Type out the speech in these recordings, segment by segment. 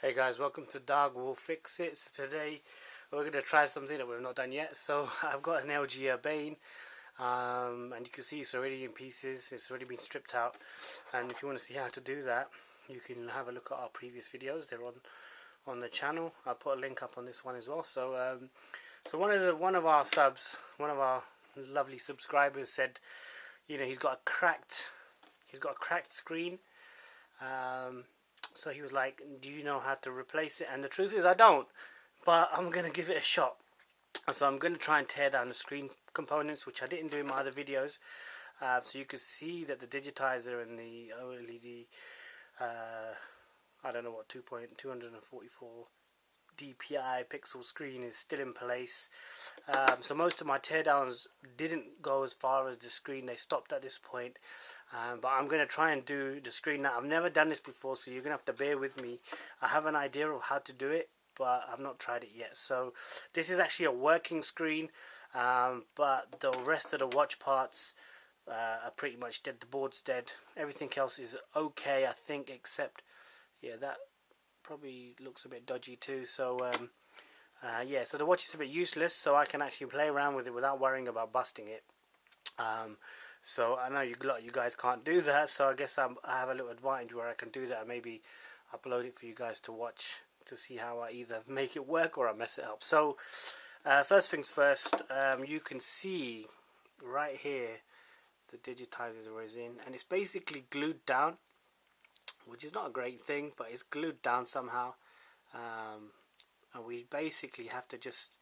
Hey guys, welcome to Dog Will Fix It. So today we're going to try something that we've not done yet. So I've got an LG Urbane, and you can see it's already in pieces. It's already been stripped out. And if you want to see how to do that, you can have a look at our previous videos. They're on the channel. I'll put a link up on this one as well. So one of our lovely subscribers said, you know, he's got a cracked screen. So he was like, do you know how to replace it? And the truth is I don't, but I'm going to give it a shot. So I'm going to try and tear down the screen components, which I didn't do in my other videos. So you can see that the digitizer and the OLED, I don't know what, 244 DPI pixel screen is still in place. So most of my teardowns didn't go as far as the screen. They stopped at this point. But I'm going to try and do the screen now. I've never done this before, so you're going to have to bear with me. I have an idea of how to do it, but I've not tried it yet. So this is actually a working screen, but the rest of the watch parts are pretty much dead. The board's dead. Everything else is okay, I think, except, yeah, that probably looks a bit dodgy too. So yeah, so the watch is a bit useless, so I can actually play around with it without worrying about busting it. So I know you guys can't do that, so I guess I have a little advantage where I can do that and maybe upload it for you guys to watch to see how I either make it work or I mess it up. So first things first, you can see right here the digitizer is in, and it's basically glued down, which is not a great thing, but it's glued down somehow, and we basically have to just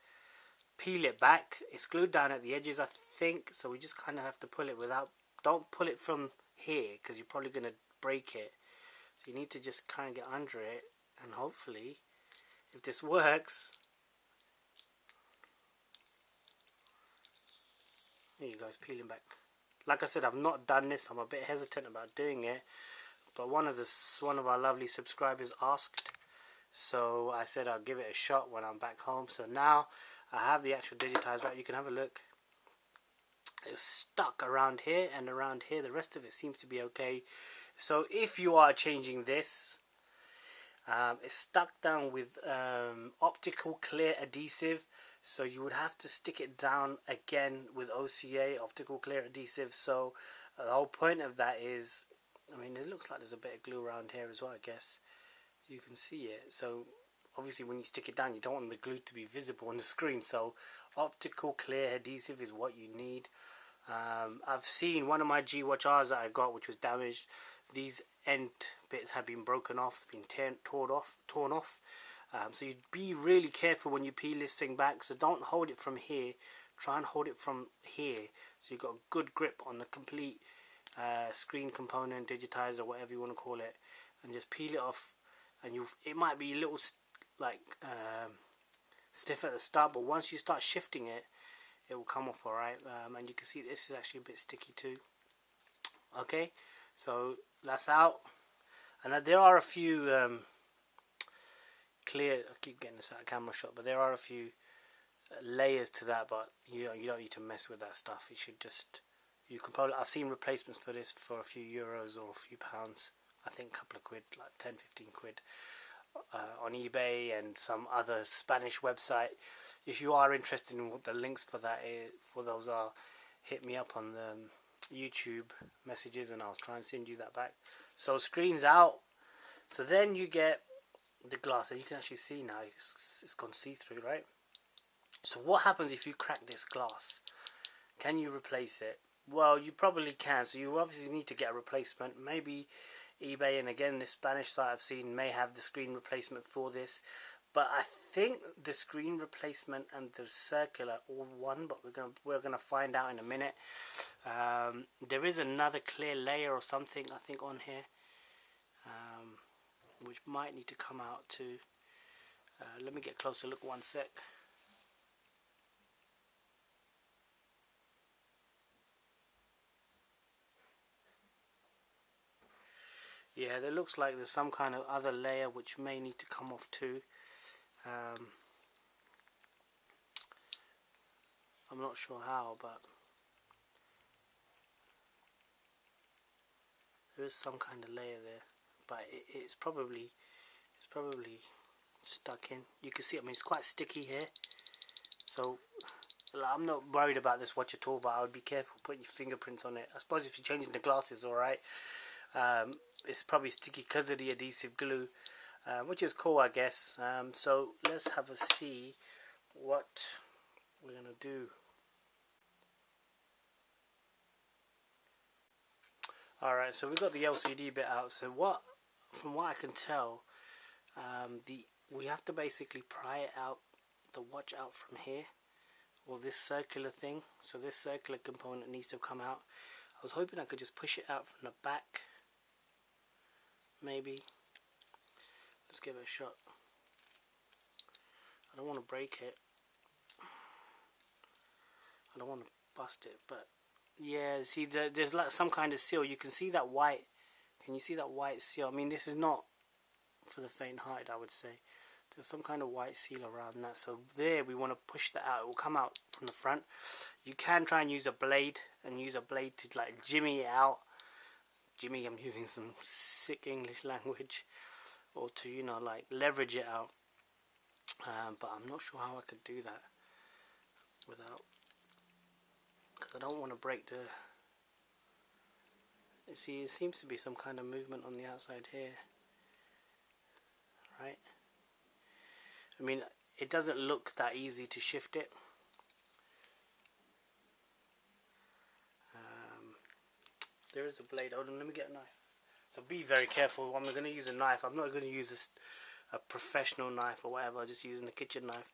peel it back. It's glued down at the edges, I think, so we just kind of have to pull it without, don't pull it from here because you're probably going to break it. So you need to just kind of get under it, and hopefully, if this works, there you go, it's peeling back. Like I said, I've not done this. I'm a bit hesitant about doing it, but one of our lovely subscribers asked, so I said I'll give it a shot when I'm back home. So now I have the actual digitizer out. You can have a look. It's stuck around here and around here. The rest of it seems to be okay. So if you are changing this, it's stuck down with optical clear adhesive, so you would have to stick it down again with OCA, optical clear adhesive. So the whole point of that is, I mean, it looks like there's a bit of glue around here as well, I guess. You can see it. So obviously when you stick it down, you don't want the glue to be visible on the screen, so optical clear adhesive is what you need. I've seen one of my G-Watch R's that I got, which was damaged. These end bits had been broken off, been torn off. So you'd be really careful when you peel this thing back. So don't hold it from here. Try and hold it from here, so you've got a good grip on the complete screen component, digitizer, whatever you want to call it, and just peel it off. And it might be a little like stiff at the start, but once you start shifting it, it will come off alright. And you can see this is actually a bit sticky too. Okay, so that's out. And there are a few clear, I keep getting this out of camera shot, but there are a few layers to that, but you don't need to mess with that stuff. It should just, you can probably, I've seen replacements for this for a few euros or a few pounds. I think a couple of quid, like 10-15 quid on eBay and some other Spanish website. If you are interested in what the links for that is, for those are, hit me up on the YouTube messages and I'll try and send you that back. So screen's out. So then you get the glass, and you can actually see now it's gone see-through, right? So what happens if you crack this glass? Can you replace it? Well, you probably can. So you obviously need to get a replacement. Maybe eBay, and again this Spanish site I've seen, may have the screen replacement for this, but I think the screen replacement and the circular all one, but we're gonna find out in a minute. There is another clear layer or something I think on here, which might need to come out too. Let me get a closer look, one sec. Yeah, there looks like there's some kind of other layer which may need to come off too. I'm not sure how, but there is some kind of layer there. But it's It's probably stuck in. You can see, I mean, it's quite sticky here. So I'm not worried about this watch at all, but I would be careful putting your fingerprints on it. I suppose if you're changing the glasses, alright. It's probably sticky because of the adhesive glue, which is cool, I guess. So let's have a see what we're going to do. Alright, so we've got the LCD bit out. So from what I can tell, we have to basically pry it out, the watch out from here, or this circular thing. So this circular component needs to come out. I was hoping I could just push it out from the back, maybe. Let's give it a shot. I don't want to break it, I don't want to bust it, but yeah, see, there's like some kind of seal. You can see that white. Can you see that white seal? I mean, this is not for the faint-hearted, I would say. There's some kind of white seal around that. So there, we want to push that out. It will come out from the front. You can try and use a blade, to like jimmy it out. Jimmy, I'm using some sick English language, or to, you know, like leverage it out. But I'm not sure how I could do that without, because I don't want to break the. You see, it seems to be some kind of movement on the outside here, right? I mean, it doesn't look that easy to shift it. There is a blade. Hold on, let me get a knife. So be very careful. I'm going to use a knife. I'm not going to use a professional knife or whatever. I'm just using a kitchen knife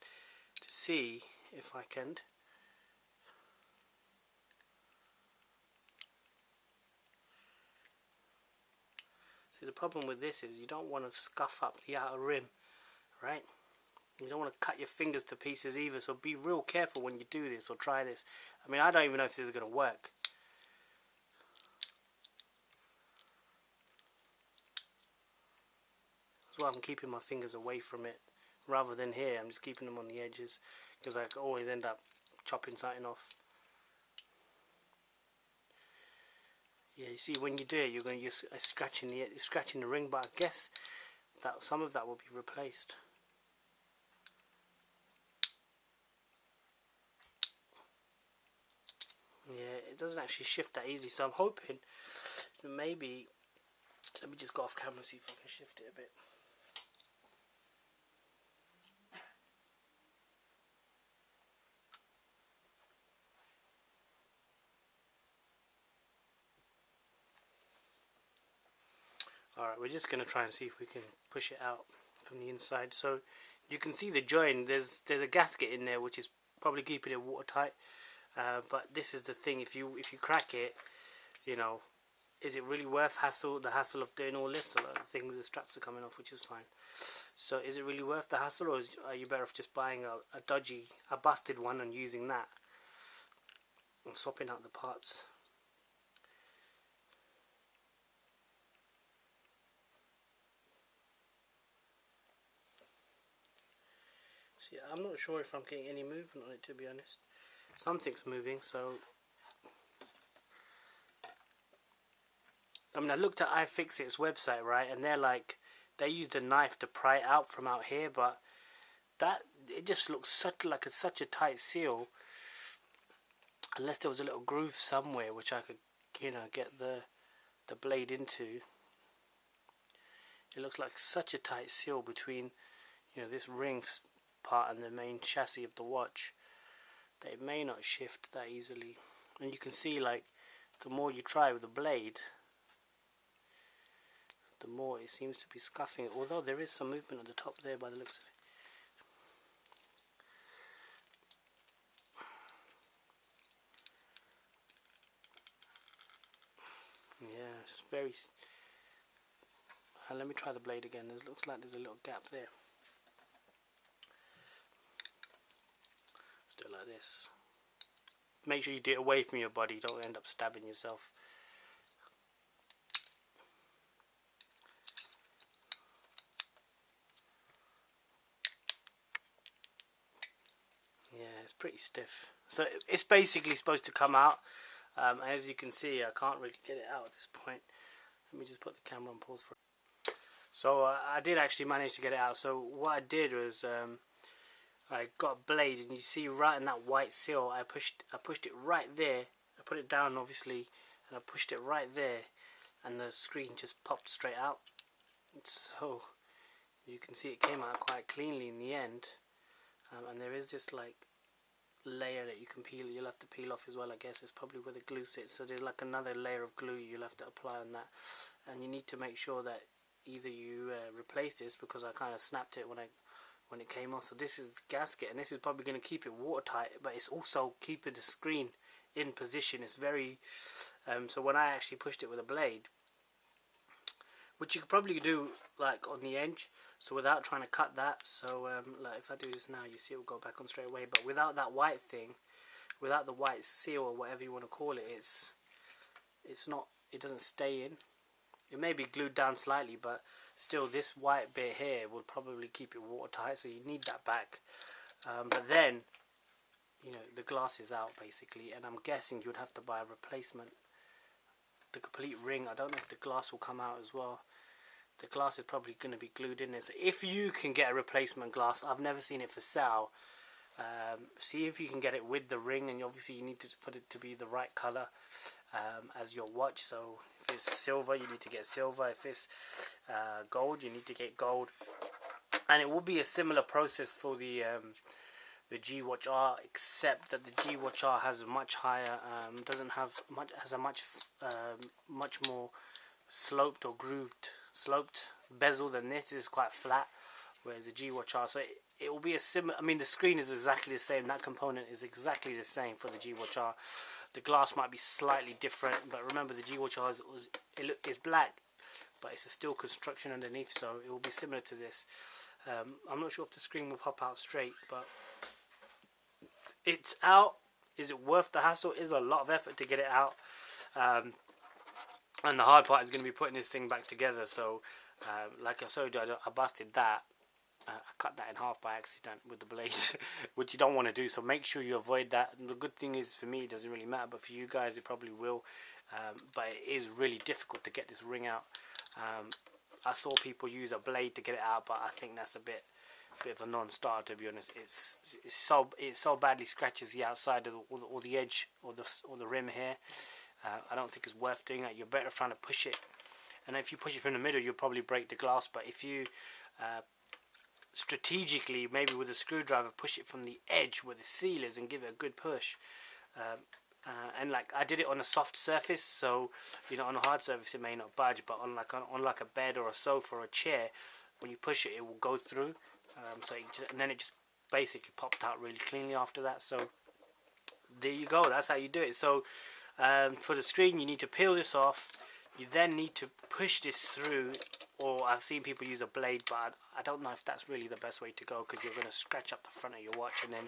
to see if I can. See, the problem with this is you don't want to scuff up the outer rim, right? You don't want to cut your fingers to pieces either, so be real careful when you do this or try this. I mean, I don't even know if this is going to work. That's why I'm keeping my fingers away from it rather than here. I'm just keeping them on the edges because I always end up chopping something off. Yeah, you see, when you do it, you're scratching the ring, but I guess that some of that will be replaced. Yeah, it doesn't actually shift that easily, so I'm hoping maybe, let me just go off camera, see if I can shift it a bit. Alright, we're just going to try and see if we can push it out from the inside. So you can see the joint, there's a gasket in there which is probably keeping it watertight. But this is the thing, if you crack it, you know, is it really worth the hassle of doing all this? A lot of things, the straps are coming off, which is fine. So is it really worth the hassle, or are you better off just buying a busted one and using that and swapping out the parts? So yeah, I'm not sure if I'm getting any movement on it, to be honest. Something's moving, so I mean, I looked at iFixit's website, right, and they used a knife to pry it out from out here, but it just looks such a tight seal. Unless there was a little groove somewhere which I could, you know, get the blade into. It looks like such a tight seal between, you know, this ring part and the main chassis of the watch, that it may not shift that easily. And you can see, like, the more you try with the blade, the more it seems to be scuffing it, although there is some movement at the top there by the looks of it. Yeah, it's very... let me try the blade again. It looks like there's a little gap there. Let's do it like this. Make sure you do it away from your body, don't end up stabbing yourself. Yeah, it's pretty stiff. So it's basically supposed to come out. As you can see, I can't really get it out at this point. Let me just put the camera on pause for So I did actually manage to get it out. So what I did was I got a blade, and you see right in that white seal, I pushed it right there. I put it down obviously, and I pushed it right there, and the screen just popped straight out. So you can see it came out quite cleanly in the end. And there is this like layer that you can peel. You'll have to peel off as well, I guess. It's probably where the glue sits. So there's like another layer of glue you'll have to apply on that, and you need to make sure that either you replace this, because I kind of snapped it when it came off. So this is the gasket, and this is probably going to keep it watertight, but it's also keeping the screen in position. It's very so when I actually pushed it with a blade, which you could probably do like on the edge, so without trying to cut that. So like if I do this now, you see it will go back on straight away, but without that white thing, without the white seal or whatever you want to call it, it's not, it doesn't stay in. It may be glued down slightly, but still this white bit here will probably keep it watertight, so you need that back. But then, you know, the glass is out basically, and I'm guessing you'd have to buy a replacement. The complete ring, I don't know if the glass will come out as well. The glass is probably going to be glued in there, so if you can get a replacement glass, I've never seen it for sale, see if you can get it with the ring, and obviously you need to, for it to be the right color as your watch. So if it's silver, you need to get silver. If it's gold, you need to get gold. And it will be a similar process for the G Watch R, except that the G Watch R has a much higher, has a much more sloped or sloped bezel than this. Is quite flat, whereas the G Watch R, so it will be a similar. I mean, the screen is exactly the same. That component is exactly the same for the G Watch R. The glass might be slightly different, but remember the G Watch R is black, but it's a steel construction underneath, so it will be similar to this. I'm not sure if the screen will pop out straight, but it's out. Is it worth the hassle? It is a lot of effort to get it out, and the hard part is going to be putting this thing back together. So like I showed you, I busted that. I cut that in half by accident with the blade, which you don't want to do, so make sure you avoid that. And the good thing is, for me it doesn't really matter, but for you guys it probably will. But it is really difficult to get this ring out. I saw people use a blade to get it out, but I think that's a bit of a non-starter, to be honest. It so badly scratches the outside of or the edge or the rim here. I don't think it's worth doing that. You're better off trying to push it, and if you push it from the middle, you'll probably break the glass. But if you strategically, maybe with a screwdriver, push it from the edge where the seal is and give it a good push, and like I did it on a soft surface, so you know, on a hard surface it may not budge, but on like a bed or a sofa or a chair, when you push it, it will go through. And then it just basically popped out really cleanly after that. So there you go, that's how you do it. So for the screen, you need to peel this off. You then need to push this through, or I've seen people use a blade, but I don't know if that's really the best way to go, because you're going to scratch up the front of your watch, and then,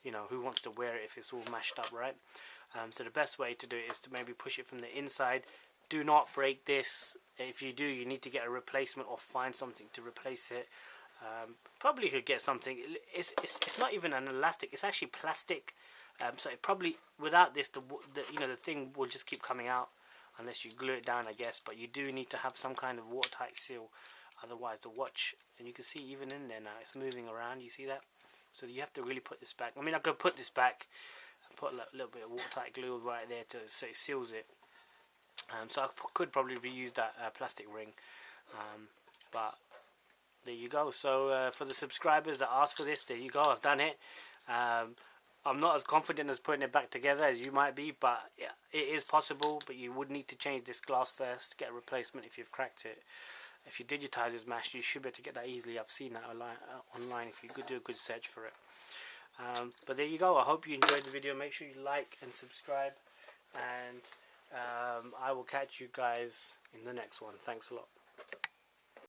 you know, who wants to wear it if it's all mashed up, right? So the best way to do it is to maybe push it from the inside. Do not break this. If you do, you need to get a replacement or find something to replace it. Probably could get something. It's not even an elastic, it's actually plastic. So it probably, without this, the thing will just keep coming out unless you glue it down, I guess. But you do need to have some kind of watertight seal, otherwise the watch, and you can see even in there now it's moving around, you see that? So you have to really put this back. I mean, I could put this back and put a little bit of watertight glue right there so it seals it. So I could probably reuse that plastic ring, but there you go. So for the subscribers that asked for this, there you go, I've done it. I'm not as confident as putting it back together as you might be, but yeah, it is possible. But you would need to change this glass first, get a replacement if you've cracked it. If your digitizer is mashed, you should be able to get that easily. I've seen that online if you could do a good search for it. But there you go. I hope you enjoyed the video. Make sure you like and subscribe, and I will catch you guys in the next one. Thanks a lot.